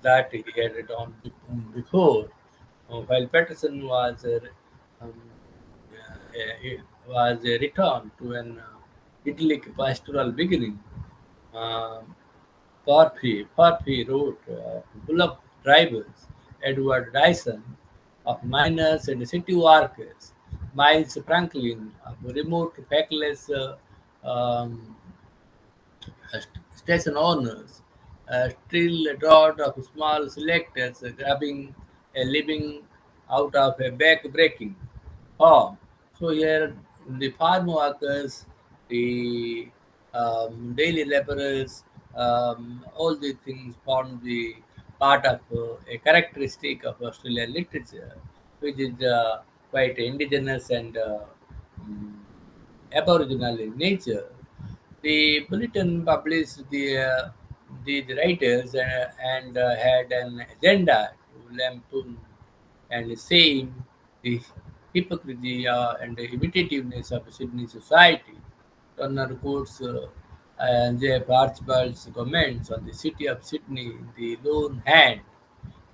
that he had done before. While Patterson was um, returned to an idyllic pastoral beginning. Um Porphy wrote bullock drivers, Edward Dyson of miners and city workers, Miles Franklin of remote factless um, station owners, still a dot of small selectors grabbing a living out of a back-breaking farm. So here, the farm workers, the daily laborers, all these things form the part of a characteristic of Australian literature, which is quite indigenous and mm, aboriginal in nature. The bulletin published the writers and had an agenda to lampoon and shame the hypocrisy and the imitativeness of Sydney society. Turner quotes J.F. Archibald's comments on the city of Sydney in the Lone Hand,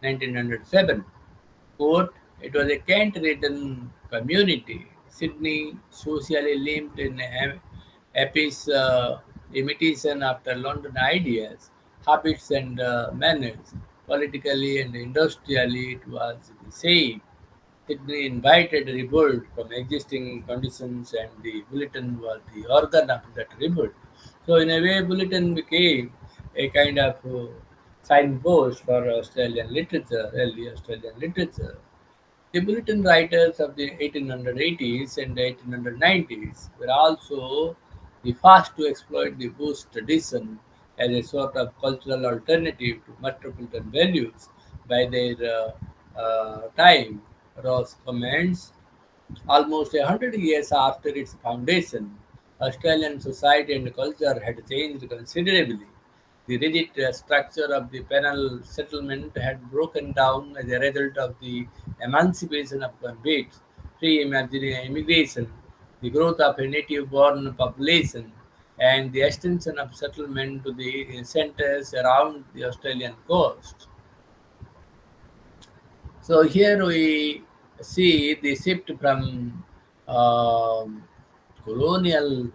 1907. Quote, it was a Kent-ridden community. Sydney socially limped in Apis imitation after London ideas, habits and manners. Politically and industrially it was the same. Sydney invited revolt from existing conditions and the bulletin was the organ of that revolt. So in a way bulletin became a kind of signpost for Australian literature, early Australian literature. The bulletin writers of the 1880s and 1890s were also the first to exploit the bush tradition as a sort of cultural alternative to metropolitan values by their time. Ross comments almost 100 years after its foundation, Australian society and culture had changed considerably. The rigid structure of the penal settlement had broken down as a result of the emancipation of convicts, free immigration, the growth of a native born population, and the extension of settlement to the centres around the Australian coast. So here we see the shift from um, colonial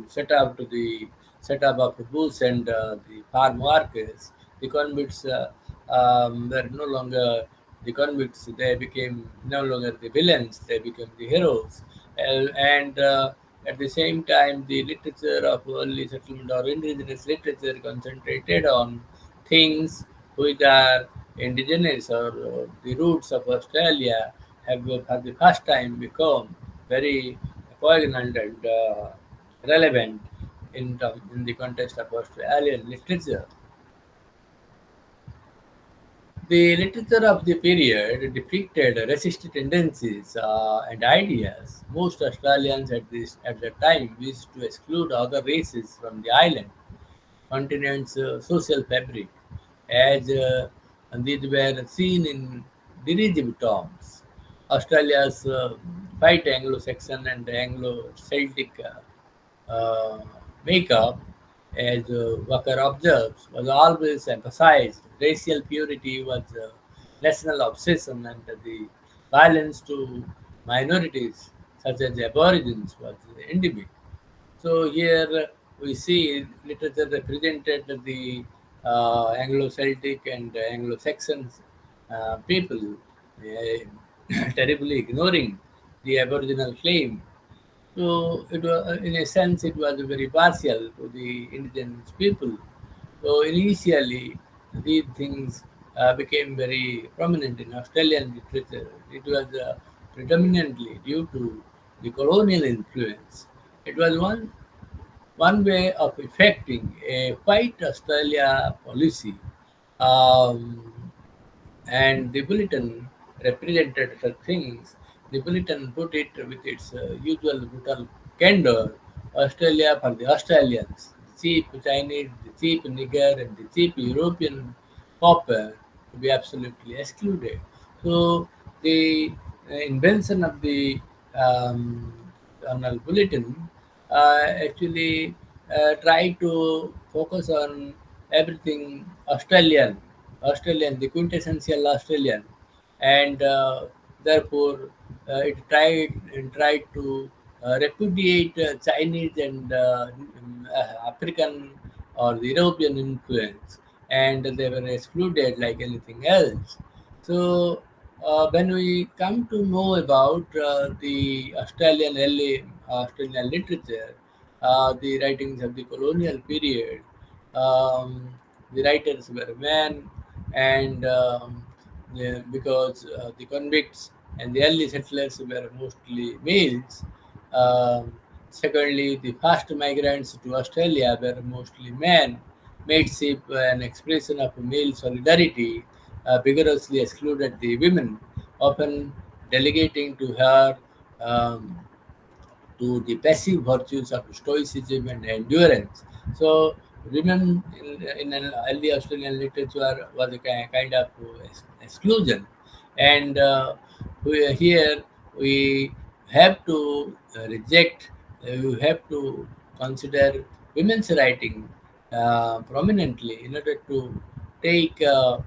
setup to the setup of the bush and the farm workers. The convicts were no longer the convicts; they became no longer the villains; they became the heroes. And at the same time, the literature of early settlement or indigenous literature concentrated on things which are indigenous or the roots of Australia have for the first time become very poignant and relevant in the context of Australian literature. The literature of the period depicted racist tendencies and ideas. Most Australians at that time wished to exclude other races from the island continent's social fabric, as these were seen in derisive terms. Australia's white Anglo-Saxon and Anglo-Celtic uh, makeup, as Walker observes, was always emphasized. Racial purity was a national obsession, and the violence to minorities, such as Aborigines, was endemic. So here we see literature represented the Anglo-Celtic and Anglo-Saxon people, terribly ignoring the Aboriginal claim. So it was, in a sense, it was very partial to the indigenous people. So initially, these things became very prominent in Australian literature. It was predominantly due to the colonial influence. It was one way of effecting a white Australia policy. Um, and the bulletin represented such things. The bulletin put it with its usual brutal candor, Australia for the Australians, the cheap Chinese, the cheap nigger, and the cheap European pauper to be absolutely excluded. So the invention of the journal bulletin actually tried to focus on everything Australian Australian, the quintessential Australian, and therefore it tried to repudiate Chinese and African or the European influence, and they were excluded like anything else. So when we come to know about the Australian early Australian literature, the writings of the colonial period, um, the writers were men, and yeah, because the convicts and the early settlers were mostly males. Um, Secondly, the first migrants to Australia were mostly men, made ship an expression of male solidarity, vigorously excluded the women, often delegating to her um, to the passive virtues of stoicism and endurance. So, women in an early Australian literature was a kind of exclusion, and here we have to reject, we have to consider women's writing prominently in order to take a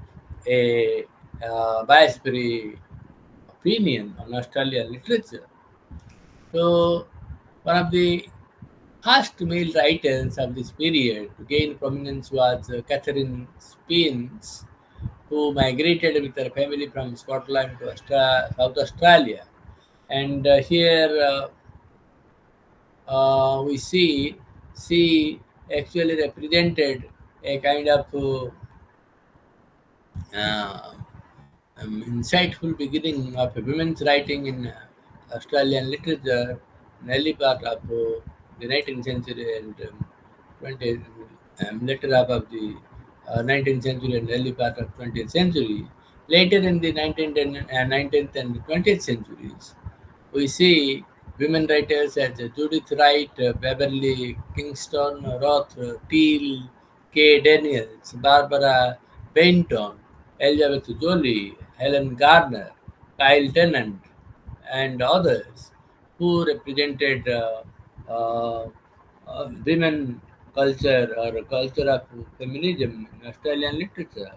bias-free opinion on Australian literature. So, one of the first male writers of this period to gain prominence was Catherine Spence, who migrated with her family from Scotland to South Australia. And here we see she actually represented a kind of uh, insightful beginning of women's writing in Australian literature in early part of the 19th century and 20th, later half of the 19th century and early part of 20th century. Later in the 19th and 20th centuries, we see women writers as Judith Wright, Beverly Kingston, Roth, Teal, Kay Daniels, Barbara Benton, Elizabeth Jolie, Helen Gardner, Kyle Tennant, and others who represented uh, women culture or culture of feminism in Australian literature.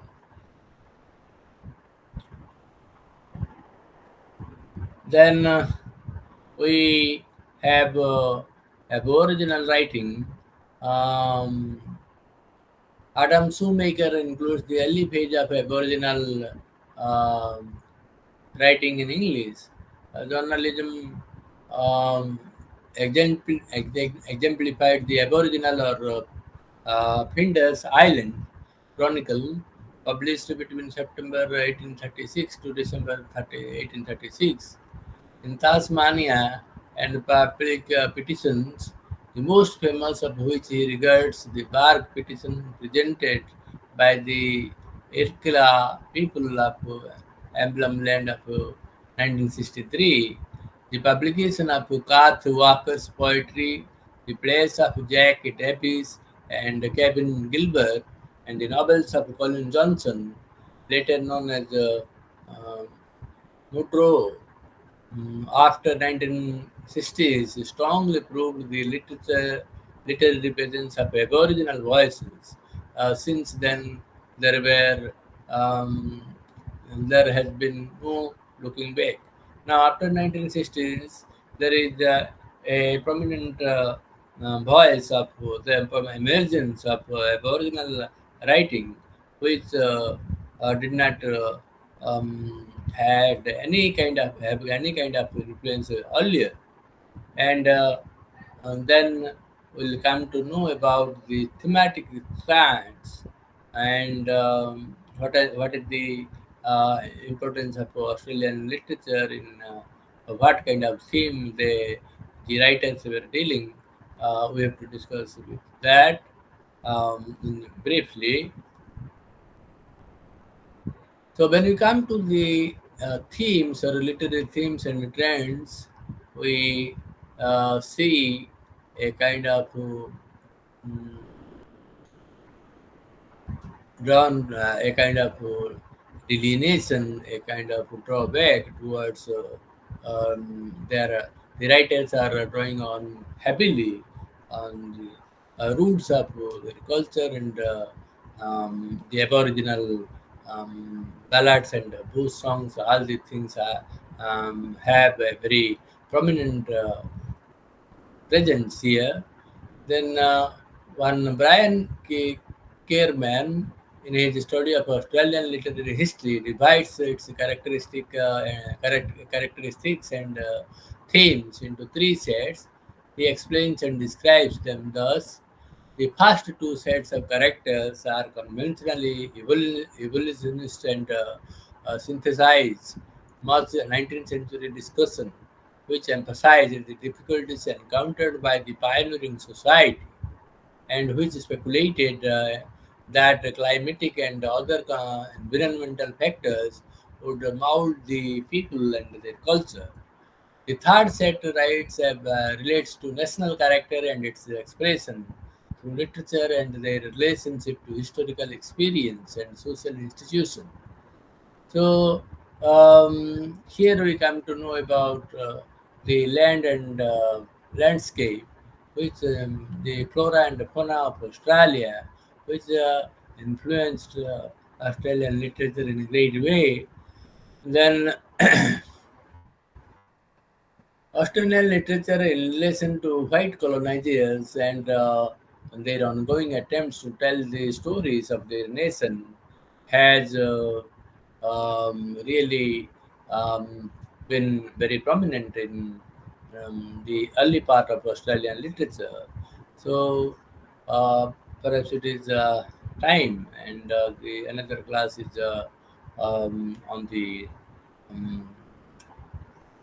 Then we have Aboriginal writing. Um, Adam Shoemaker includes the early page of Aboriginal um writing in English. Journalism um, exemplified the Aboriginal or Flinders Island Chronicle, published between September 1836 to December 1836. In Tasmania and public petitions, the most famous of which he regards the bark petition presented by the Irkla people of Emblem Land of 1963, the publication of Kath Walker's poetry, the plays of Jack Davies and Kevin Gilbert, and the novels of Colin Johnson, later known as uh, Mutro. After 1960s, strongly proved the literary presence of Aboriginal voices. Since then, there were um, there has been no looking back. Now, after 1960s, there is a prominent voice of the emergence of Aboriginal writing, which did not had any kind of have any kind of influence earlier, and then we'll come to know about the thematic strands and what is the importance of Australian literature in what kind of theme the writers were dealing. We have to discuss with that briefly. So when we come to the themes or literary themes and trends, we see a kind of drawn a kind of delineation, a kind of drawback towards their the writers are drawing on heavily on the roots of their culture and the Aboriginal ballads and blues songs. All these things have a very prominent presence here. Then one Brian Kearman, in his study of Australian literary history, divides its characteristics and themes into three sets. He explains and describes them thus. The first two sets of characters are conventionally evolutionist and synthesize much 19th century discussion, which emphasizes the difficulties encountered by the pioneering society and which speculated that the climatic and other environmental factors would mold the people and their culture. The third set relates to national character and its expression through literature and their relationship to historical experience and social institutions. So here we come to know about the land and landscape, which the flora and fauna of Australia, which influenced Australian literature in a great way. Then Australian literature in relation to white colonizers and their ongoing attempts to tell the stories of their nation has really been very prominent in the early part of Australian literature. So perhaps it is time, and the another class is on the um,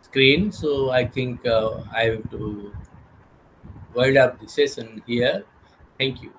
screen. So I think I have to wind up the session here. Thank you.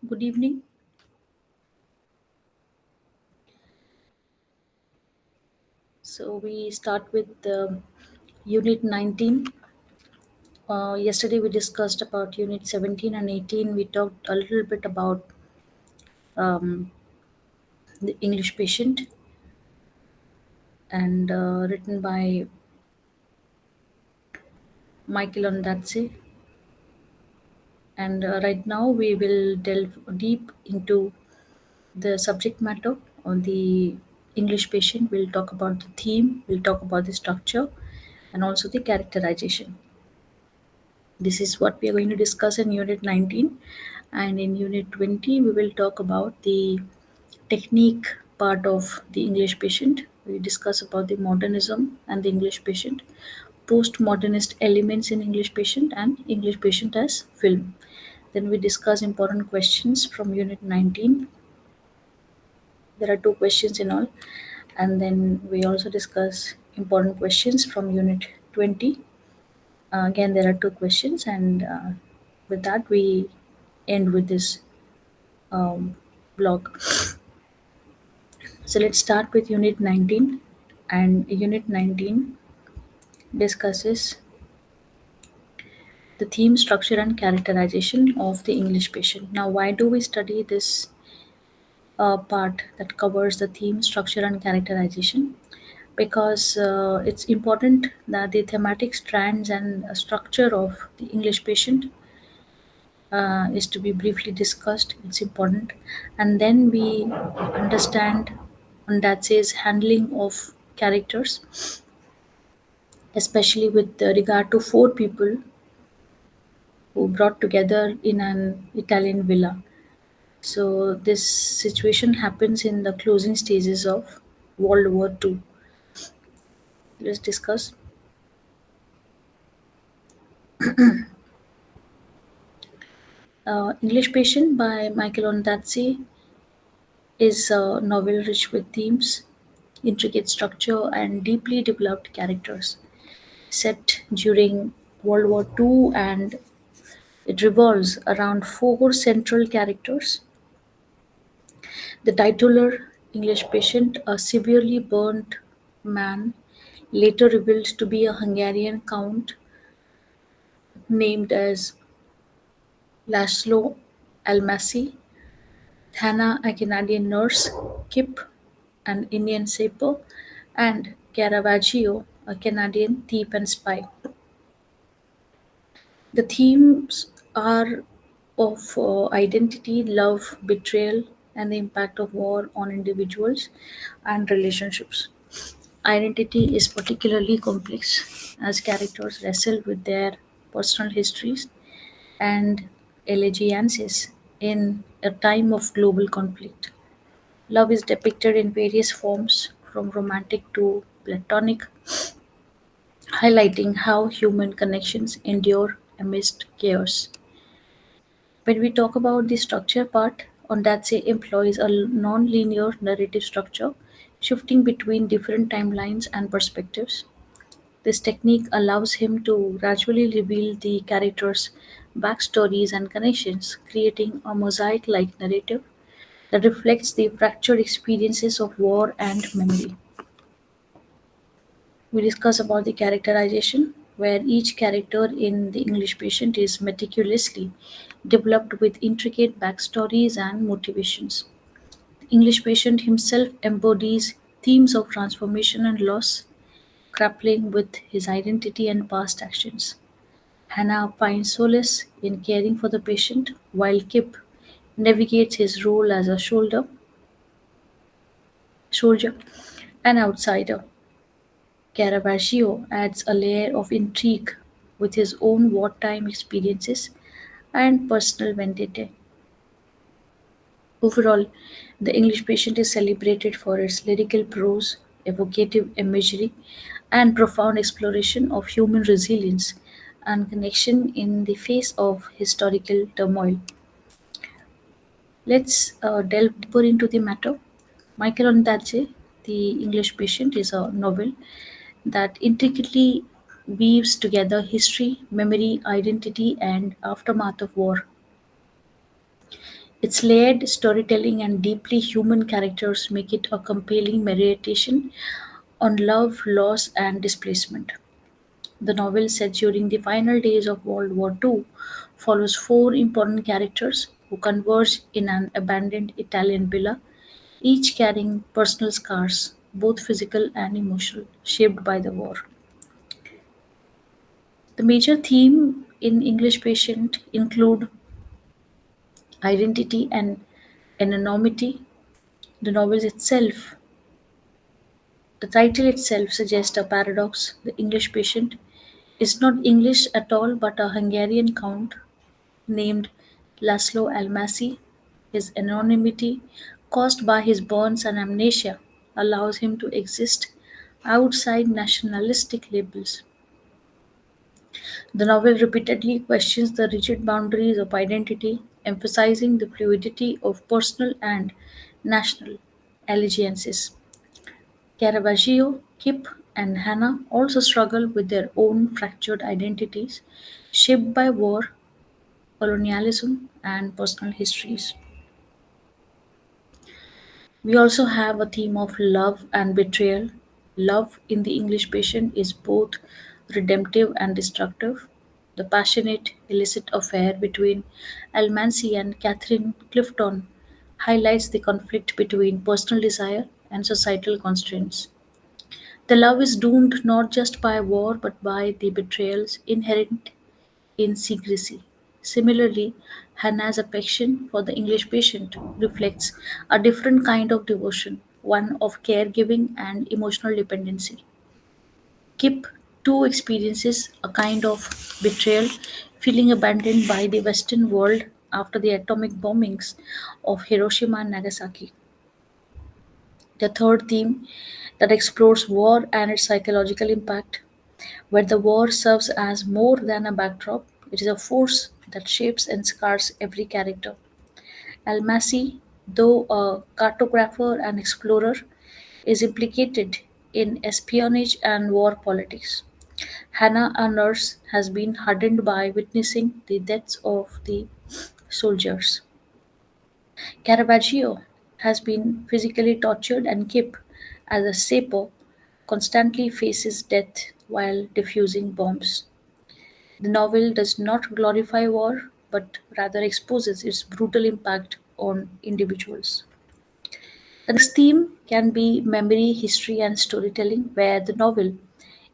Good evening. So we start with Unit 19. Yesterday we discussed about Unit 17 and 18. We talked a little bit about um, the English patient and written by Michael Ondatse. And right now we will delve deep into the subject matter on the English patient. We'll talk about the theme, we'll talk about the structure, and also the characterization. This is what we are going to discuss in Unit 19. And in Unit 20, we will talk about the technique part of the English patient. We discuss about the modernism and the English patient, postmodernist elements in English patient, and English patient as film. Then we discuss important questions from Unit 19. There are two questions in all. And then we also discuss important questions from Unit 20. Again, there are two questions, and with that, we end with this um, blog. So let's start with Unit 19, and Unit 19 discusses the theme, structure, and characterization of the English patient. Now, why do we study this part that covers the theme, structure, and characterization? Because it's important that the thematic strands and structure of the English patient is to be briefly discussed. It's important, and then we understand on that says handling of characters, especially with regard to four people who brought together in an Italian villa. So this situation happens in the closing stages of World War II. Let's discuss. English Patient by Michael Ondaatje is a novel rich with themes, intricate structure, and deeply developed characters. Set during World War II and It revolves around four central characters: the titular English patient, a severely burnt man, later revealed to be a Hungarian count named as Laszlo Almasi; Hannah, a Canadian nurse; Kip, an Indian sailor; and Caravaggio, a Canadian thief and spy. The themes are of identity, love, betrayal, and the impact of war on individuals and relationships. Identity is particularly complex as characters wrestle with their personal histories and allegiances in a time of global conflict. Love is depicted in various forms, from romantic to platonic, highlighting how human connections endure amidst chaos. When we talk about the structure part, Ondatse employs a non-linear narrative structure, shifting between different timelines and perspectives. This technique allows him to gradually reveal the characters' backstories and connections, creating a mosaic like narrative that reflects the fractured experiences of war and memory. We discuss about the characterization, where each character in The English Patient is meticulously developed with intricate backstories and motivations. The English Patient himself embodies themes of transformation and loss, grappling with his identity and past actions. Hannah finds solace in caring for the patient, while Kip navigates his role as a soldier, an outsider. Caravaggio adds a layer of intrigue with his own wartime experiences and personal vendetta. Overall, The English Patient is celebrated for its lyrical prose, evocative imagery, and profound exploration of human resilience and connection in the face of historical turmoil. Let's delve deeper into the matter. Michael Ondaatje, The English Patient, is a novel that intricately weaves together history, memory, identity, and aftermath of war. Its layered storytelling and deeply human characters make it a compelling meditation on love, loss, and displacement. The novel, set during the final days of World War II, follows four important characters who converge in an abandoned Italian villa, each carrying personal scars, both physical and emotional, shaped by the war. The major theme in English Patient include identity and anonymity. The novel itself, the title itself suggests a paradox. The English patient is not English at all but a Hungarian count named Laszlo Almasi. His anonymity, caused by his burns and amnesia, allows him to exist outside nationalistic labels. The novel repeatedly questions the rigid boundaries of identity, emphasizing the fluidity of personal and national allegiances. Caravaggio, Kip, and Hannah also struggle with their own fractured identities, shaped by war, colonialism, and personal histories. We also have a theme of love and betrayal. Love in The English Patient is both redemptive and destructive. The passionate, illicit affair between Almancy and Catherine Clifton highlights the conflict between personal desire and societal constraints. The love is doomed not just by war but by the betrayals inherent in secrecy. Similarly, Hannah's affection for the English patient reflects a different kind of devotion, one of caregiving and emotional dependency. Kip too experiences a kind of betrayal, feeling abandoned by the Western world after the atomic bombings of Hiroshima and Nagasaki. The third theme that explores war and its psychological impact, where the war serves as more than a backdrop, it is a force that shapes and scars every character. Almasi, though a cartographer and explorer, is implicated in espionage and war politics. Hannah, a nurse, has been hardened by witnessing the deaths of the soldiers. Caravaggio has been physically tortured, and Kip, as a sapo, constantly faces death while defusing bombs. The novel does not glorify war, but rather exposes its brutal impact on individuals. The next theme can be memory, history, and storytelling, where the novel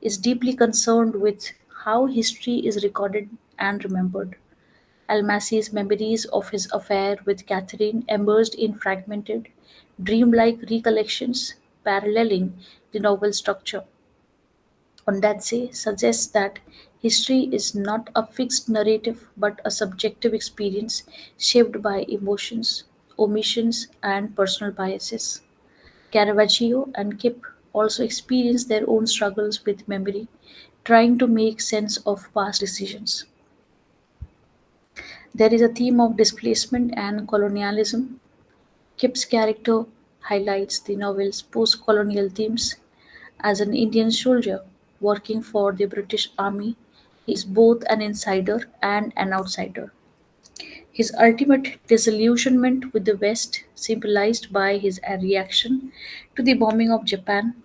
is deeply concerned with how history is recorded and remembered. Almasi's memories of his affair with Catherine emerged in fragmented, dreamlike recollections paralleling the novel's structure. Ondatse suggests that history is not a fixed narrative but a subjective experience shaped by emotions, omissions, and personal biases. Caravaggio and Kip also experience their own struggles with memory, trying to make sense of past decisions. There is a theme of displacement and colonialism. Kip's character highlights the novel's post colonial themes. As an Indian soldier working for the British Army, he is both an insider and an outsider. His ultimate disillusionment with the West, symbolized by his reaction to the bombing of Japan,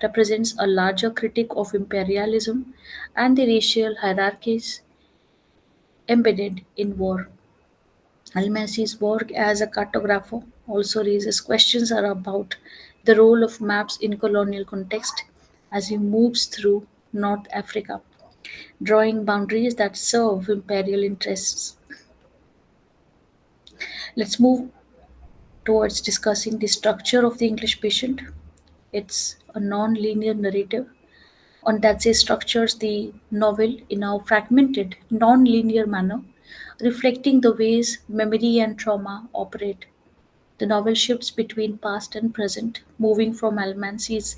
represents a larger critique of imperialism and the racial hierarchies embedded in war. Almasi's work as a cartographer also raises questions about the role of maps in colonial context as he moves through North Africa, drawing boundaries that serve imperial interests. Let's move towards discussing the structure of the English patient. It's a non-linear narrative on that say structures the novel in a fragmented, non-linear manner, reflecting the ways memory and trauma operate. The novel shifts between past and present, moving from Almansi's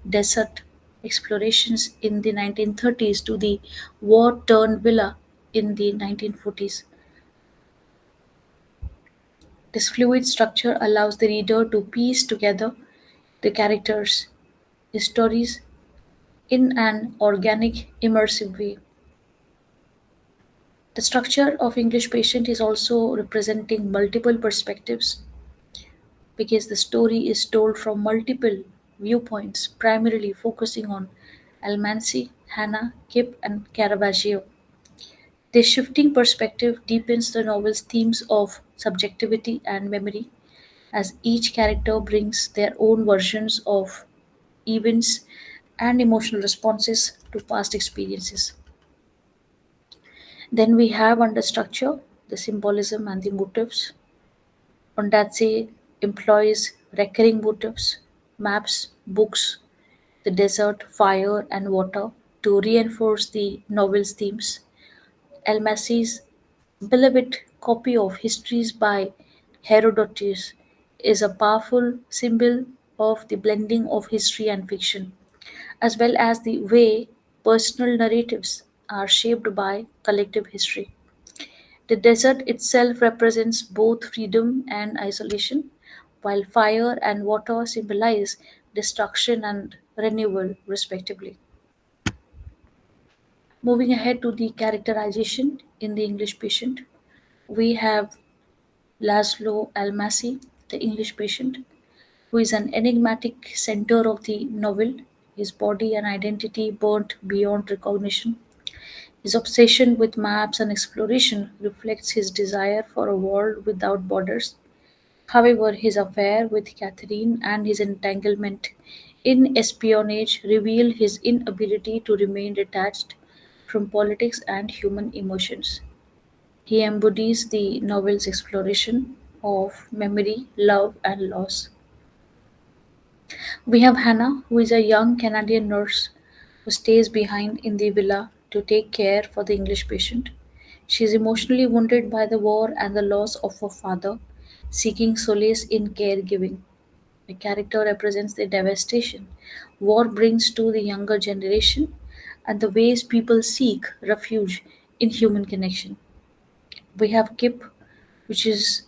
desert explorations in the 1930s to the war torn villa in the 1940s. This fluid structure allows the reader to piece together the characters, the stories in an organic, immersive way. The structure of English Patient is also representing multiple perspectives because the story is told from multiple viewpoints, primarily focusing on Almansi, Hannah, Kip, and Caravaggio. This shifting perspective deepens the novel's themes of subjectivity and memory, as each character brings their own versions of events and emotional responses to past experiences. Then we have under structure the symbolism and the motives. Ondatse employs recurring motifs, maps, books, the desert, fire, and water to reinforce the novel's themes. Almasi's beloved copy of Histories by Herodotus is a powerful symbol of the blending of history and fiction, as well as the way personal narratives are shaped by collective history. The desert itself represents both freedom and isolation, while fire and water symbolize destruction and renewal, respectively. Moving ahead to the characterization in the English patient, we have Laszlo Almasi, the English patient, who is an enigmatic center of the novel, his body and identity burnt beyond recognition. His obsession with maps and exploration reflects his desire for a world without borders. However, his affair with Catherine and his entanglement in espionage reveal his inability to remain detached from politics and human emotions. He embodies the novel's exploration of memory, love, and loss. We have Hannah, who is a young Canadian nurse who stays behind in the villa to take care for the English patient. She is emotionally wounded by the war and the loss of her father, seeking solace in caregiving. The character represents the devastation war brings to the younger generation and the ways people seek refuge in human connection. We have Kip, which is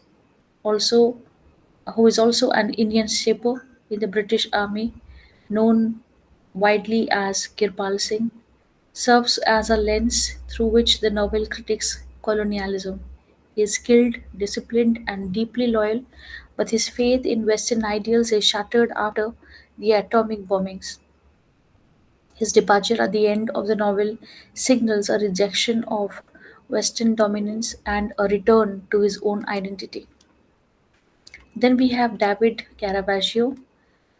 also who is also an Indian shepherd in the British Army, known widely as Kirpal Singh. serves as a lens through which the novel critiques colonialism. He is skilled, disciplined, and deeply loyal, but his faith in Western ideals is shattered after the atomic bombings. His departure at the end of the novel signals a rejection of Western dominance and a return to his own identity. Then we have David Caravaggio,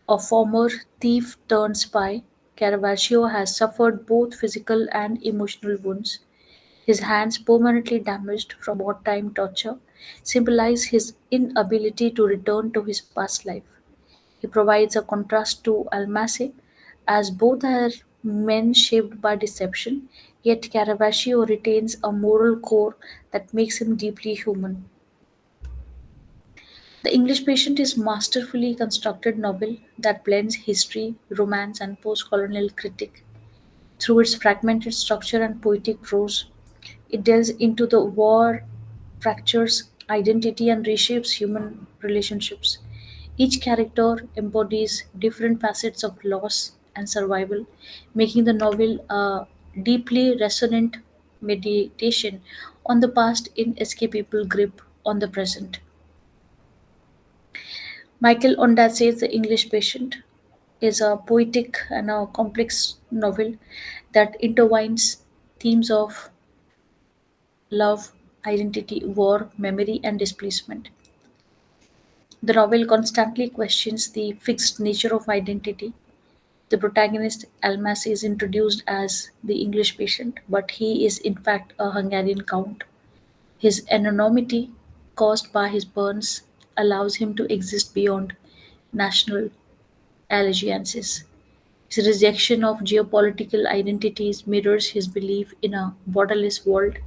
a former thief turned spy. Caravaggio has suffered both physical and emotional wounds. His hands, permanently damaged from wartime torture, symbolize his inability to return to his past life. He provides a contrast to Almasi, as both are men shaped by deception, yet Caravaggio retains a moral core that makes him deeply human. The English Patient is masterfully constructed novel that blends history, romance, and post-colonial critique. Through its fragmented structure and poetic prose, it delves into the war, fractures identity, and reshapes human relationships. Each character embodies different facets of loss and survival, making the novel a deeply resonant meditation on the past, inescapable grip on the present. Michael Ondaatje's The English Patient is a poetic and a complex novel that intertwines themes of love, identity, war, memory, and displacement. The novel constantly questions the fixed nature of identity. The protagonist, Almas, is introduced as the English patient, but he is in fact a Hungarian count. His anonymity, caused by his burns, allows him to exist beyond national allegiances. His rejection of geopolitical identities mirrors his belief in a borderless world,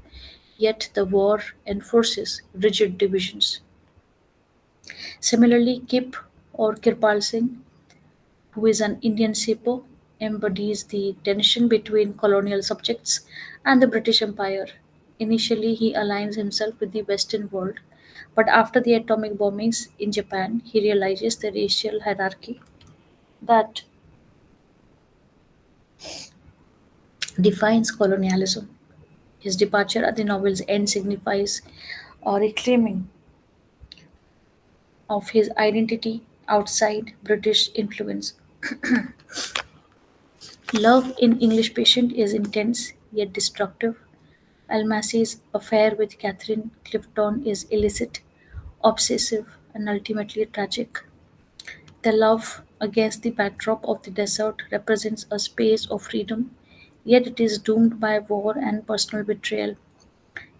yet the war enforces rigid divisions. Similarly, Kip or Kirpal Singh, who is an Indian Sipo, embodies the tension between colonial subjects and the British Empire. Initially, he aligns himself with the Western world, but after the atomic bombings in Japan, he realizes the racial hierarchy that defines colonialism. His departure at the novel's end signifies a reclaiming of his identity outside British influence. Love in English Patient is intense yet destructive. Almasi's affair with Catherine Clifton is illicit, obsessive, and ultimately tragic. The love against the backdrop of the desert represents a space of freedom, yet it is doomed by war and personal betrayal.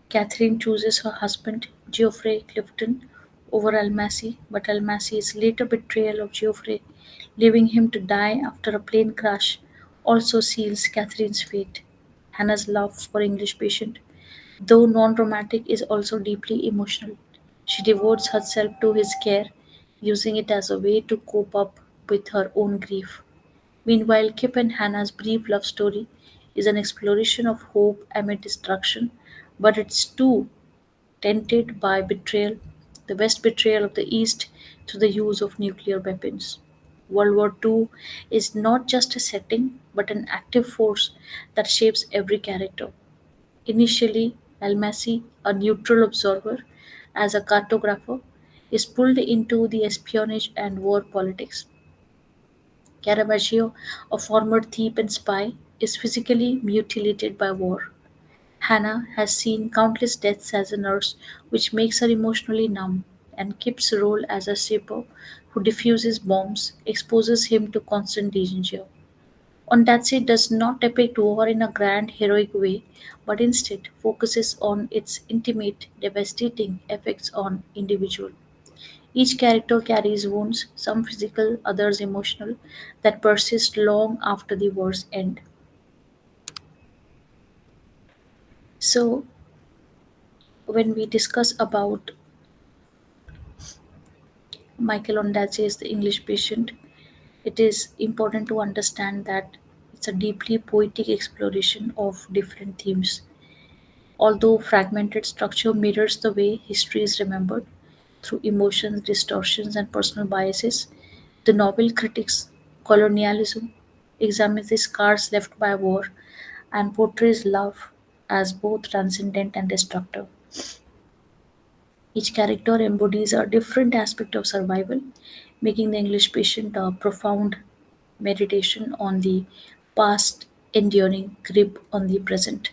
Catherine chooses her husband, Geoffrey Clifton, over Almasi, but Almasi's later betrayal of Geoffrey, leaving him to die after a plane crash, also seals Catherine's fate. Hannah's love for English Patient, though non romantic, is also deeply emotional. She devotes herself to his care, using it as a way to cope up with her own grief. Meanwhile, Kip and Hannah's brief love story is an exploration of hope amid destruction, but it's too tainted by betrayal, the West betrayal of the East through the use of nuclear weapons. World War II is not just a setting, but an active force that shapes every character. Initially, Almasi, a neutral observer, as a cartographer, is pulled into the espionage and war politics. Caravaggio, a former thief and spy, is physically mutilated by war. Hannah has seen countless deaths as a nurse, which makes her emotionally numb, and Kip's role as a shipper who defuses bombs exposes him to constant danger. Ontatsi does not depict war in a grand heroic way, but instead focuses on its intimate, devastating effects on individual. Each character carries wounds, some physical, others emotional, that persist long after the war's end. So, when we discuss about Michael Ondaatje's The English Patient, it is important to understand that it's a deeply poetic exploration of different themes. Although fragmented structure mirrors the way history is remembered through emotions, distortions, and personal biases, the novel critiques colonialism, examines the scars left by war, and portrays love as both transcendent and destructive. Each character embodies a different aspect of survival, making the English patient a profound meditation on the past, enduring grip on the present.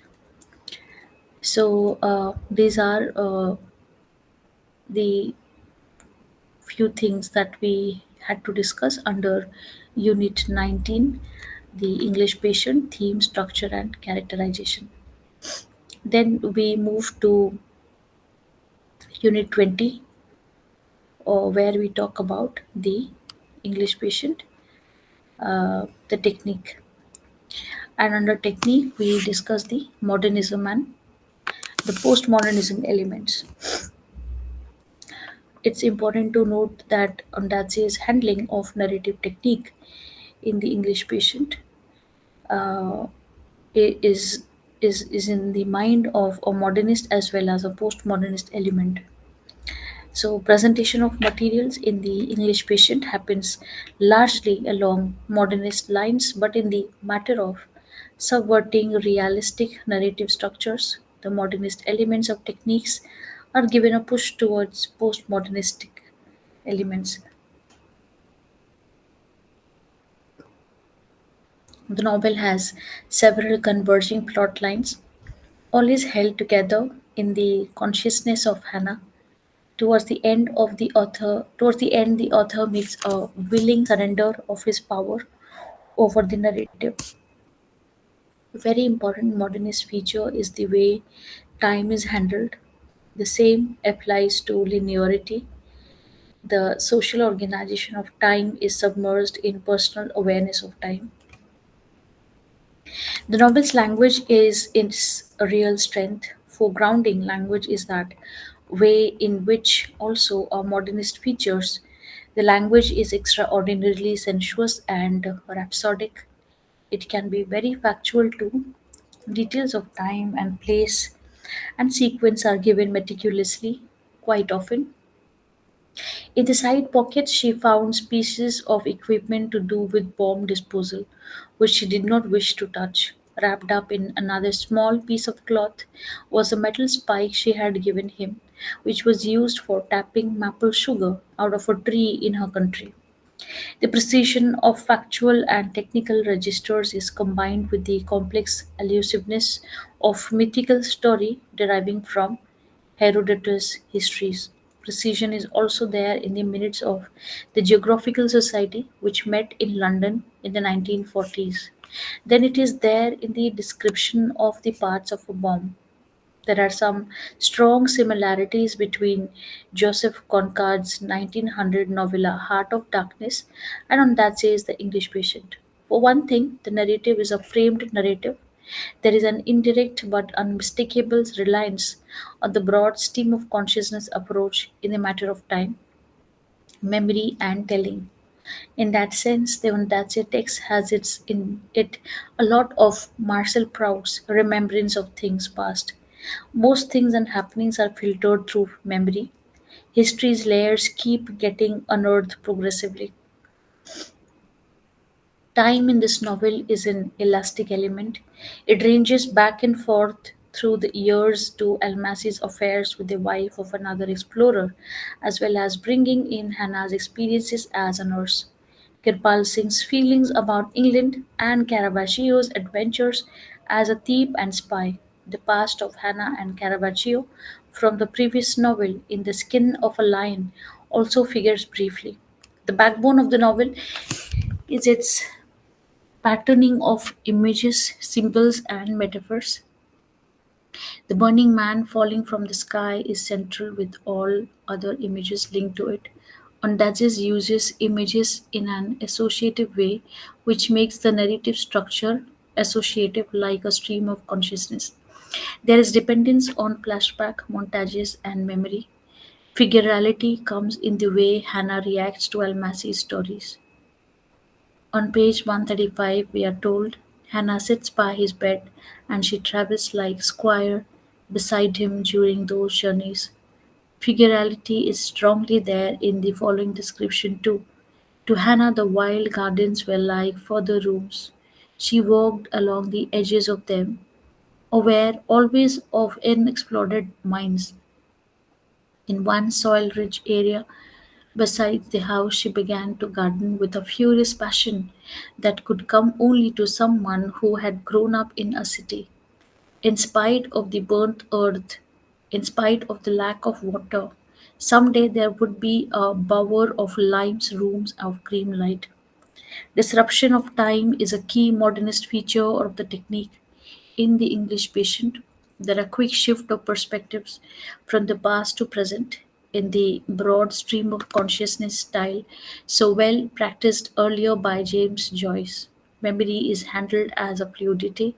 So, these are the few things that we had to discuss under Unit 19, the English patient, theme, structure, and characterization. Then we move to Unit 20, where we talk about the English patient, the technique. And under technique, we discuss the modernism and the postmodernism elements. It's important to note that Ondatze's handling of narrative technique in the English patient uh, is is in the mind of a modernist as well as a postmodernist element. So presentation of materials in the English patient happens largely along modernist lines, but in the matter of subverting realistic narrative structures, the modernist elements of techniques are given a push towards postmodernistic elements. The novel has several converging plot lines, all is held together in the consciousness of Hannah. Towards the end the author makes a willing surrender of his power over the narrative. A very important modernist feature is the way time is handled. The same applies to linearity. The social organization of time is submerged in personal awareness of time. The novel's language is its real strength. For grounding, language is that way in which also our modernist features. The language is extraordinarily sensuous and rhapsodic. It can be very factual too. Details of time and place and sequence are given meticulously, quite often. In the side pockets, she found pieces of equipment to do with bomb disposal, which she did not wish to touch. Wrapped up in another small piece of cloth was a metal spike she had given him, which was used for tapping maple sugar out of a tree in her country. The precision of factual and technical registers is combined with the complex elusiveness of mythical story deriving from Herodotus' histories. Precision is also there in the minutes of the Geographical Society, which met in London in the 1940s. Then it is there in the description of the parts of a bomb. There are some strong similarities between Joseph Concord's 1900 novella Heart of Darkness and on that says The English Patient. For one thing, the narrative is a framed narrative. There is an indirect but unmistakable reliance on the broad stream of consciousness approach in the matter of time, memory, and telling. In that sense, the Ondaatje text has in it a lot of Marcel Proust's remembrance of things past. Most things and happenings are filtered through memory. History's layers keep getting unearthed progressively. Time in this novel is an elastic element. It ranges back and forth through the years to Almasi's affairs with the wife of another explorer, as well as bringing in Hannah's experiences as a nurse. Kirpal Singh's feelings about England and Caravaggio's adventures as a thief and spy. The past of Hannah and Caravaggio from the previous novel, In the Skin of a Lion, also figures briefly. The backbone of the novel is its patterning of images, symbols, and metaphors. The burning man falling from the sky is central with all other images linked to it. Ondaatje uses images in an associative way, which makes the narrative structure associative like a stream of consciousness. There is dependence on flashback, montages, and memory. Figurality comes in the way Hannah reacts to Almasi's stories. On page 135, we are told Hannah sits by his bed and she travels like Squire beside him during those journeys. Figurality is strongly there in the following description too. To Hannah, the wild gardens were like further rooms. She walked along the edges of them, aware always of unexplored mines. In one soil rich area besides the house, she began to garden with a furious passion that could come only to someone who had grown up in a city. In spite of the burnt earth, in spite of the lack of water, someday there would be a bower of limes rooms of cream light. Disruption of time is a key modernist feature of the technique. In the English patient, there are quick shift of perspectives from the past to present in the broad stream of consciousness style so well practiced earlier by James Joyce. Memory is handled as a fluidity.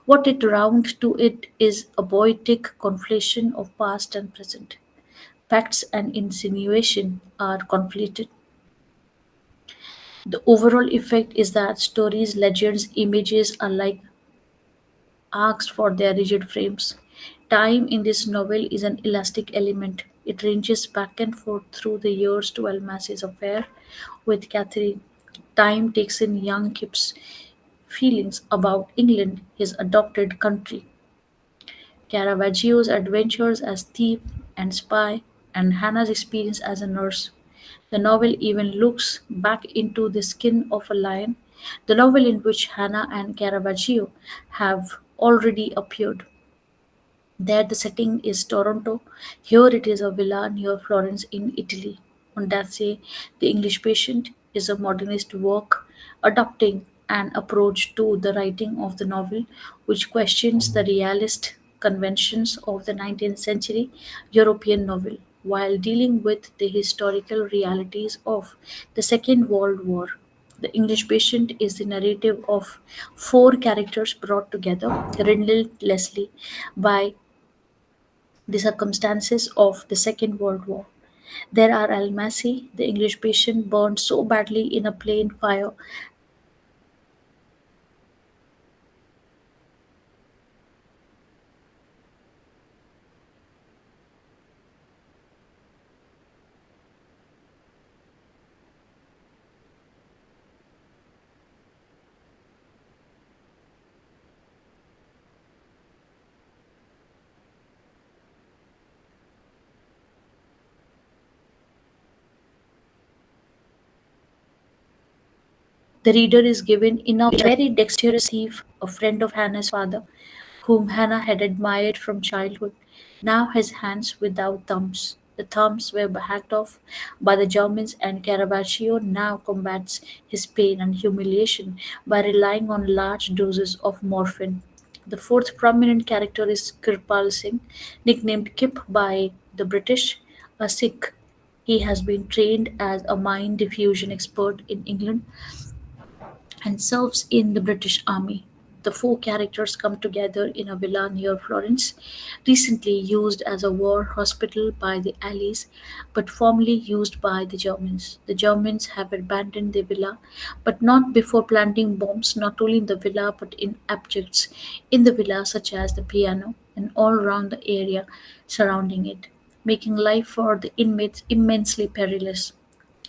What it round to it is a poetic conflation of past and present. Facts and insinuation are conflated. The overall effect is that stories, legends, images are like arcs for their rigid frames. Time in this novel is an elastic element. It ranges back and forth through the years to Almacy's affair with Catherine. Time takes in young Kip's feelings about England, his adopted country, Caravaggio's adventures as thief and spy, and Hannah's experience as a nurse. The novel even looks back into the skin of a lion, the novel in which Hannah and Caravaggio have already appeared. There, the setting is Toronto. Here, it is a villa near Florence in Italy. On that say, The English Patient is a modernist work adopting an approach to the writing of the novel which questions the realist conventions of the 19th century European novel while dealing with the historical realities of the Second World War. The English Patient is the narrative of four characters brought together relentlessly by the circumstances of the Second World War. There are Almasi, the English patient burned so badly in a plane fire. The reader is given enough a very dexterous thief, a friend of Hannah's father, whom Hannah had admired from childhood, now has hands without thumbs. The thumbs were hacked off by the Germans, and Caravaggio now combats his pain and humiliation by relying on large doses of morphine. The fourth prominent character is Kirpal Singh, nicknamed Kip by the British, a Sikh. He has been trained as a mind diffusion expert in England and serves in the British Army. The four characters come together in a villa near Florence, recently used as a war hospital by the Allies, but formerly used by the Germans. The Germans have abandoned the villa, but not before planting bombs not only in the villa but in objects in the villa, such as the piano, and all around the area surrounding it, making life for the inmates immensely perilous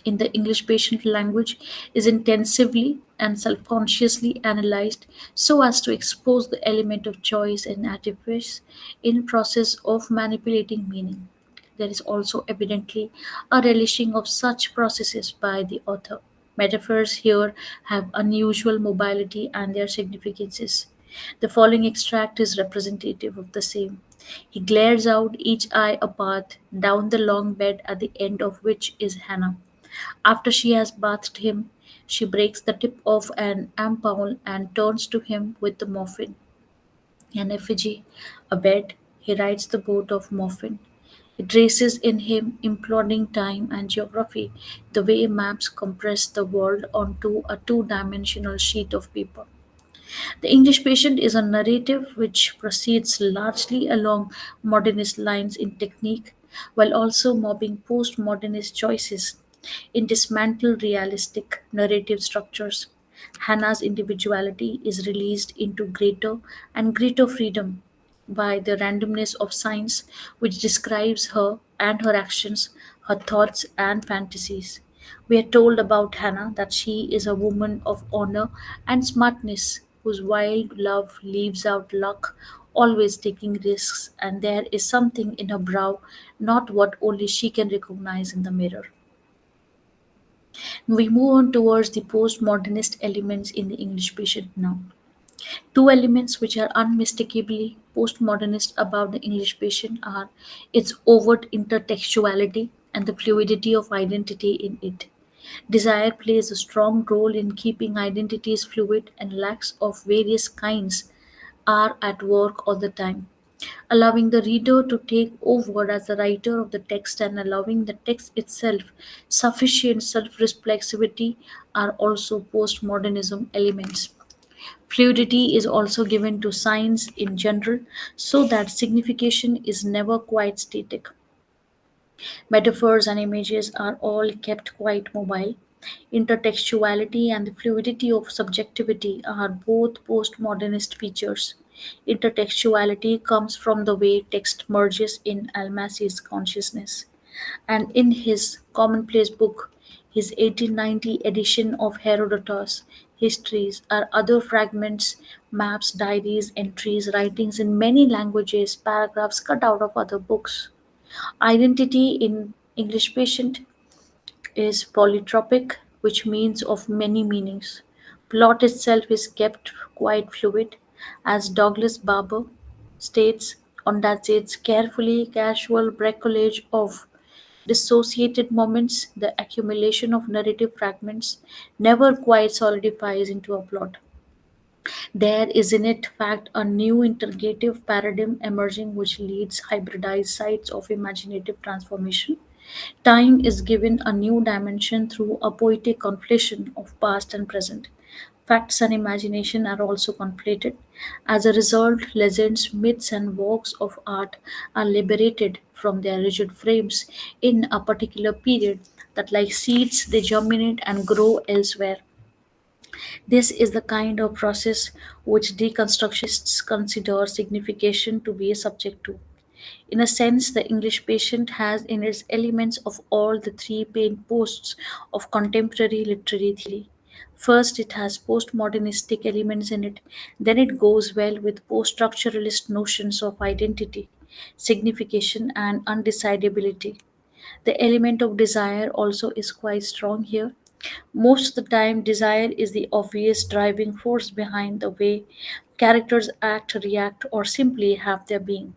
in the English patient language is intensively and self-consciously analyzed so as to expose the element of choice and artifice in process of manipulating meaning. There is also evidently a relishing of such processes by the author. Metaphors here have unusual mobility and their significances. The following extract is representative of the same. He glares out each eye apart down the long bed at the end of which is Hannah. After she has bathed him, she breaks the tip of an ampoule and turns to him with the morphine. An effigy, a bed, he rides the boat of morphine. It races in him, imploring time and geography, the way maps compress the world onto a two-dimensional sheet of paper. The English Patient is a narrative which proceeds largely along modernist lines in technique, while also mobbing postmodernist choices in dismantled realistic narrative structures. Hannah's individuality is released into greater and greater freedom by the randomness of science which describes her and her actions, her thoughts and fantasies. We are told about Hannah that she is a woman of honor and smartness, whose wild love leaves out luck, always taking risks, and there is something in her brow, not what only she can recognize in the mirror. We move on towards the postmodernist elements in the English patient now. Two elements which are unmistakably postmodernist about the English patient are its overt intertextuality and the fluidity of identity in it. Desire plays a strong role in keeping identities fluid, and lacks of various kinds are at work all the time, allowing the reader to take over as the writer of the text and allowing the text itself sufficient self reflexivity are also postmodernism elements. Fluidity is also given to signs in general so that signification is never quite static. Metaphors and images are all kept quite mobile. Intertextuality and the fluidity of subjectivity are both postmodernist features. Intertextuality comes from the way text merges in Almasi's consciousness. And in his commonplace book, his 1890 edition of Herodotus, histories are other fragments, maps, diaries, entries, writings in many languages, paragraphs cut out of other books. Identity in English patient is polytropic, which means of many meanings. Plot itself is kept quite fluid, as Douglas Barber states on that its carefully casual bricolage of dissociated moments, the accumulation of narrative fragments never quite solidifies into a plot. There is in it fact a new interrogative paradigm emerging which leads hybridized sites of imaginative transformation. Time is given a new dimension through a poetic conflation of past and present. Facts and imagination are also conflated. As a result, legends, myths, and works of art are liberated from their rigid frames in a particular period that, like seeds, they germinate and grow elsewhere. This is the kind of process which deconstructionists consider signification to be subject to. In a sense, the English patient has in its elements of all the three main posts of contemporary literary theory. First, it has postmodernistic elements in it, then it goes well with post structuralist notions of identity, signification, and undecidability. The element of desire also is quite strong here. Most of the time, desire is the obvious driving force behind the way characters act, react, or simply have their being.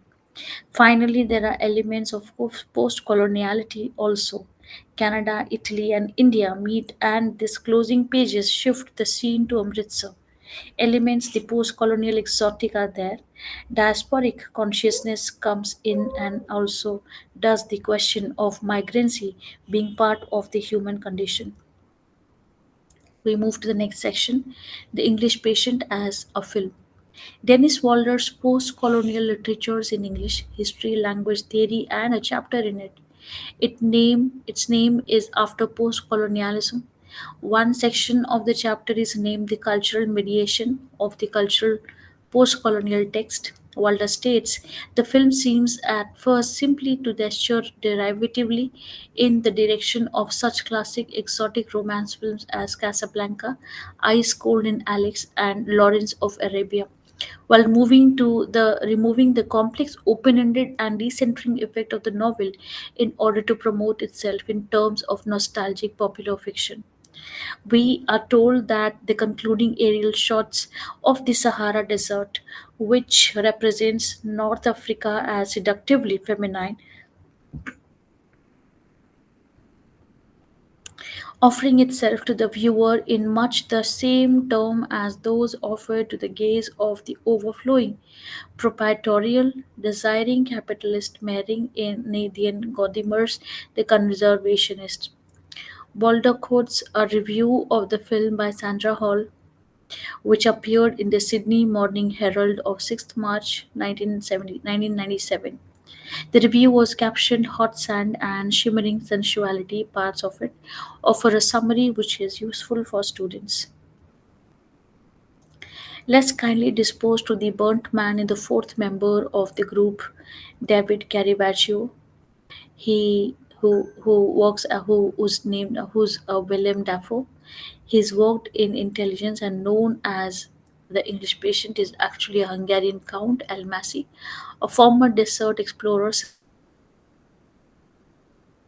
Finally, there are elements of post coloniality also. Canada, Italy, and India meet, and these closing pages shift the scene to Amritsar. Elements the post colonial exotic are there. Diasporic consciousness comes in, and also does the question of migrancy being part of the human condition. We move to the next section, the English patient as a film. Dennis Walder's Post Colonial Literatures in English, History, Language Theory, and a chapter in it. Its name is after post colonialism. One section of the chapter is named The Cultural Mediation of the Cultural Post Colonial Text. Walter states the film seems at first simply to gesture derivatively in the direction of such classic exotic romance films as Casablanca, Ice Cold in Alex, and Lawrence of Arabia, while moving to the removing the complex open-ended and decentering effect of the novel in order to promote itself in terms of nostalgic popular fiction. We are told that the concluding aerial shots of the Sahara Desert, which represents North Africa as seductively feminine, offering itself to the viewer in much the same term as those offered to the gaze of the overflowing, proprietorial, desiring capitalist marrying in Nathan Godimer's The Conservationist. Balder quotes a review of the film by Sandra Hall, which appeared in the Sydney Morning Herald of 6th March 1997. The review was captioned Hot Sand and Shimmering Sensuality. Parts of it offer a summary which is useful for students. Less kindly disposed to the burnt man in the fourth member of the group, David Caravaggio. He who works who was named who's William Dafoe. He's worked in intelligence and known as the English patient is actually a Hungarian Count Almasi, a former desert explorer successfully navigating the Mediterranean with the help of a Hungarian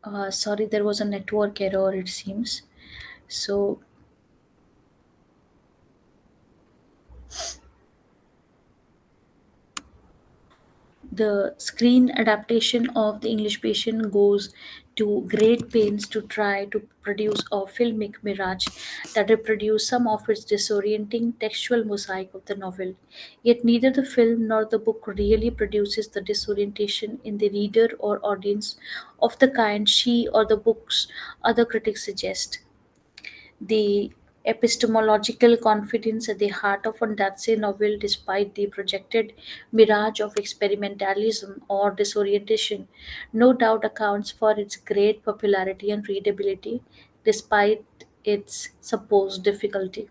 Count Almasi Sorry, there was a network error, it seems. So, the screen adaptation of The English Patient goes to great pains to try to produce a filmic mirage that reproduces some of its disorienting textual mosaic of the novel. Yet neither the film nor the book really produces the disorientation in the reader or audience of the kind she or the book's other critics suggest. The epistemological confidence at the heart of Ondatse novel, despite the projected mirage of experimentalism or disorientation, no doubt accounts for its great popularity and readability, despite its supposed difficulty.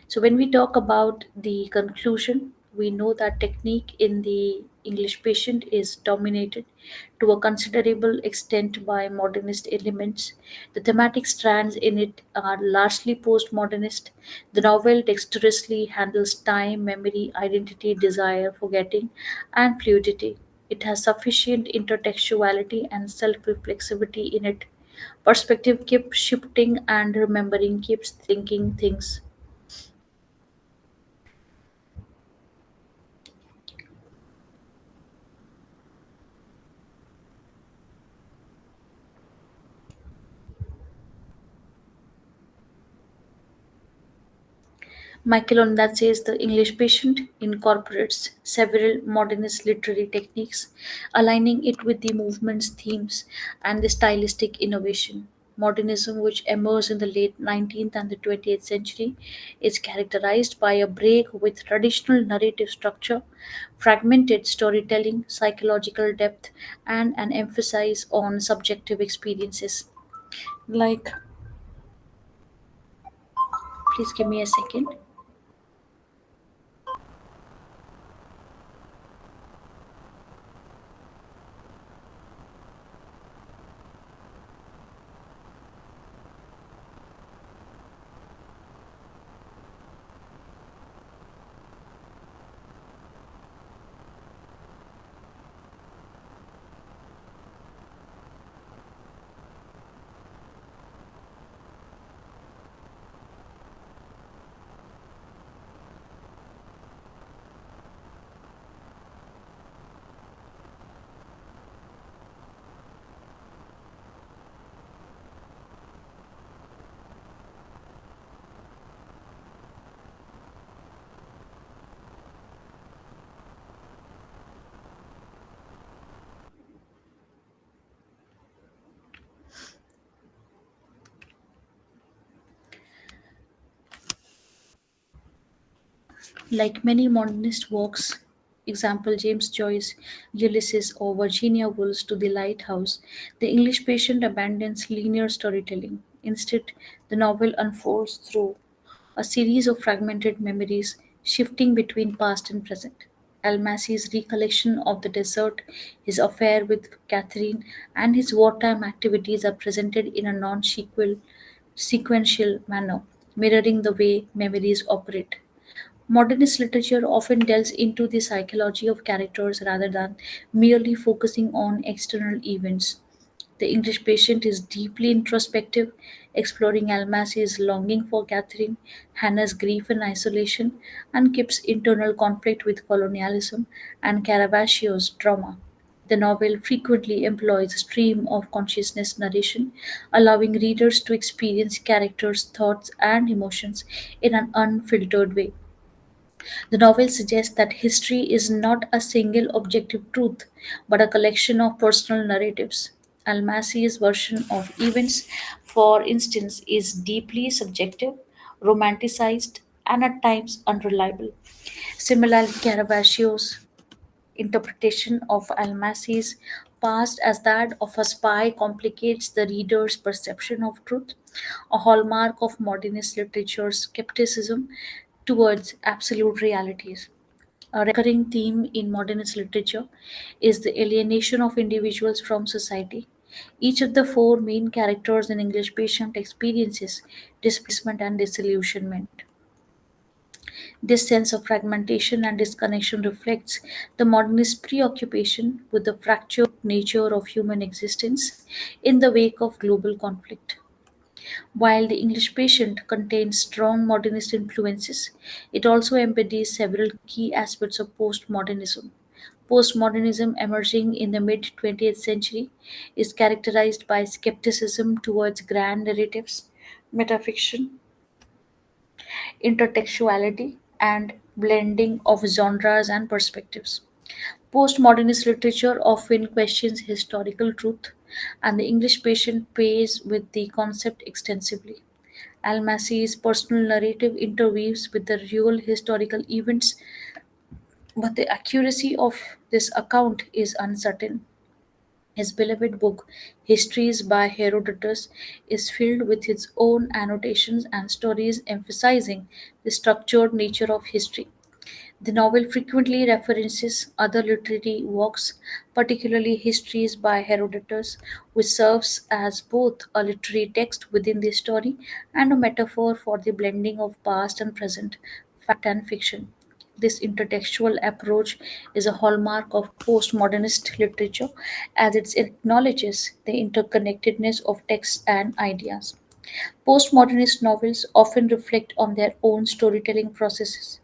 So, when we talk about the conclusion, we know that technique in the English patient is dominated to a considerable extent by modernist elements. The thematic strands in it are largely postmodernist. The novel dexterously handles time, memory, identity, desire, forgetting, and fluidity. It has sufficient intertextuality and self reflexivity in it. Perspective keeps shifting and remembering keeps thinking things. Michael Ondat says the English Patient incorporates several modernist literary techniques, aligning it with the movement's themes and the stylistic innovation. Modernism, which emerged in the late 19th and the 20th century, is characterized by a break with traditional narrative structure, fragmented storytelling, psychological depth, and an emphasis on subjective experiences. Like, please give me a second. Like many modernist works, example James Joyce, Ulysses, or Virginia Woolf's To the Lighthouse, the English patient abandons linear storytelling. Instead, the novel unfolds through a series of fragmented memories shifting between past and present. Almasi's recollection of the desert, his affair with Catherine, and his wartime activities are presented in a sequential manner, mirroring the way memories operate. Modernist literature often delves into the psychology of characters rather than merely focusing on external events. The English Patient is deeply introspective, exploring Almacy's longing for Catherine, Hannah's grief and isolation, and Kip's internal conflict with colonialism and Caravaggio's trauma. The novel frequently employs stream of consciousness narration, allowing readers to experience characters' thoughts and emotions in an unfiltered way. The novel suggests that history is not a single objective truth, but a collection of personal narratives. Almacy's version of events, for instance, is deeply subjective, romanticized, and at times unreliable. Similarly, Caravaggio's interpretation of Almacy's past as that of a spy complicates the reader's perception of truth, a hallmark of modernist literature's skepticism towards absolute realities. A recurring theme in modernist literature is the alienation of individuals from society. Each of the four main characters in English Patient experiences displacement and disillusionment. This sense of fragmentation and disconnection reflects the modernist preoccupation with the fractured nature of human existence in the wake of global conflict. While the English Patient contains strong modernist influences, it also embodies several key aspects of postmodernism. Postmodernism, emerging in the mid 20th century, is characterized by skepticism towards grand narratives, metafiction, intertextuality, and blending of genres and perspectives. Postmodernist literature often questions historical truth, and the English Patient plays with the concept extensively. Almacy's personal narrative interweaves with the real historical events, but the accuracy of this account is uncertain. His beloved book, Histories by Herodotus, is filled with its own annotations and stories emphasizing the structured nature of history. The novel frequently references other literary works, particularly histories by Herodotus, which serves as both a literary text within the story and a metaphor for the blending of past and present, fact and fiction. This intertextual approach is a hallmark of postmodernist literature as it acknowledges the interconnectedness of texts and ideas. Postmodernist novels often reflect on their own storytelling processes.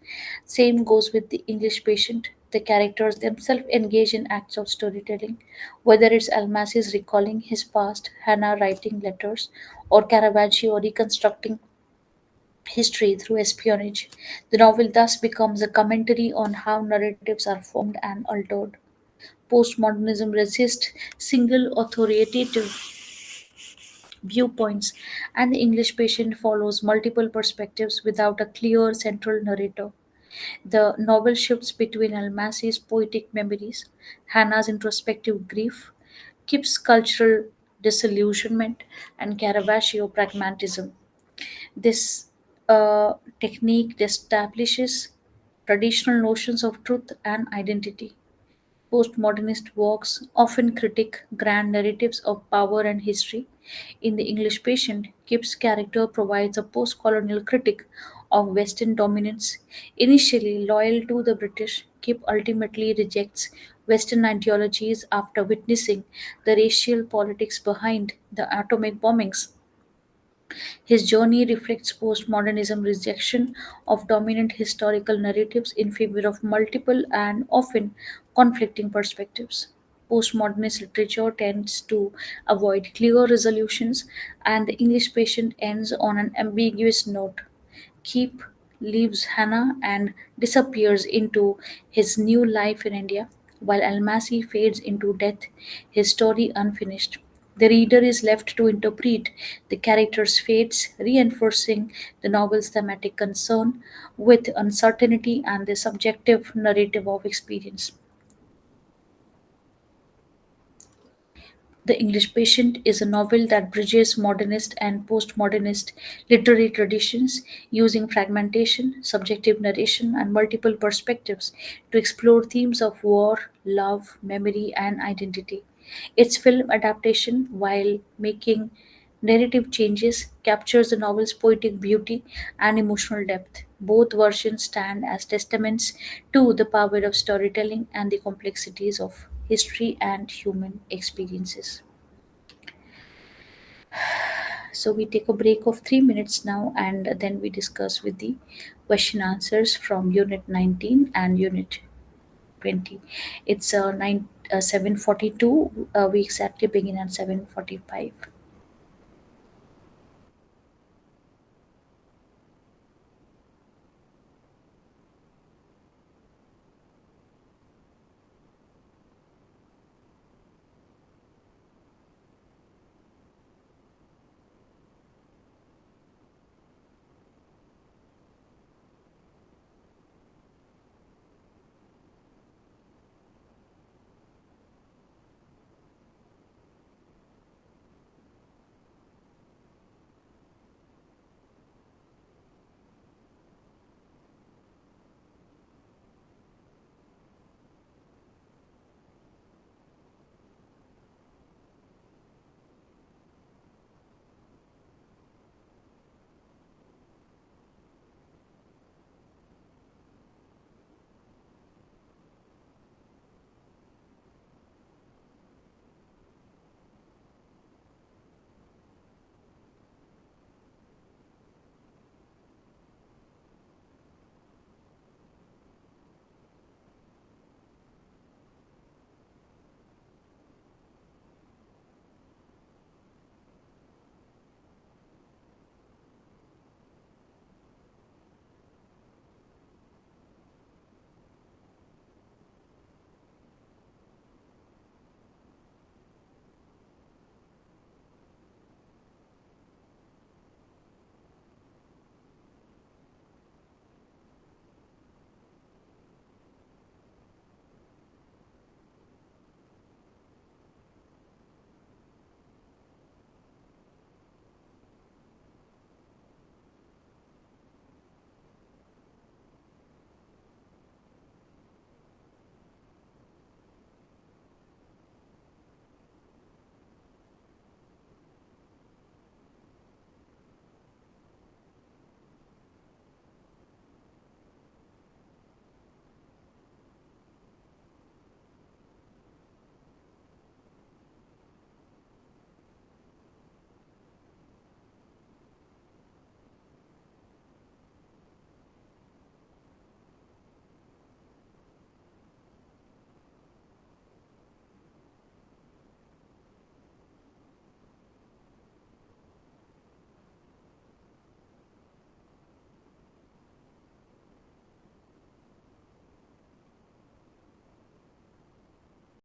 Same goes with The English Patient. The characters themselves engage in acts of storytelling, whether it's Almacy's recalling his past, Hannah writing letters, or Caravaggio reconstructing history through espionage. The novel thus becomes a commentary on how narratives are formed and altered. Postmodernism resists single authoritative viewpoints, and the English Patient follows multiple perspectives without a clear central narrator. The novel shifts between Almacy's poetic memories, Hannah's introspective grief, Kip's cultural disillusionment, and Caravaggio pragmatism. This technique establishes traditional notions of truth and identity. Postmodernist works often critique grand narratives of power and history. In The English Patient, Kip's character provides a post colonial critique of Western dominance. Initially loyal to the British, Kip ultimately rejects Western ideologies after witnessing the racial politics behind the atomic bombings. His journey reflects postmodernism rejection of dominant historical narratives in favor of multiple and often conflicting perspectives. Postmodernist literature tends to avoid clear resolutions, and The English Patient ends on an ambiguous note. Keep leaves Hannah and disappears into his new life in India, while Almasi fades into death, his story unfinished. The reader is left to interpret the characters' fates, reinforcing the novel's thematic concern with uncertainty and the subjective narrative of experience. The English Patient is a novel that bridges modernist and postmodernist literary traditions using fragmentation, subjective narration, and multiple perspectives to explore themes of war, love, memory, and identity. Its film adaptation, while making narrative changes, captures the novel's poetic beauty and emotional depth. Both versions stand as testaments to the power of storytelling and the complexities of history and human experiences. So we take a break of 3 minutes now, and then we discuss with the question answers from Unit 19 and Unit 20. It's 7:42. We exactly begin at 7:45.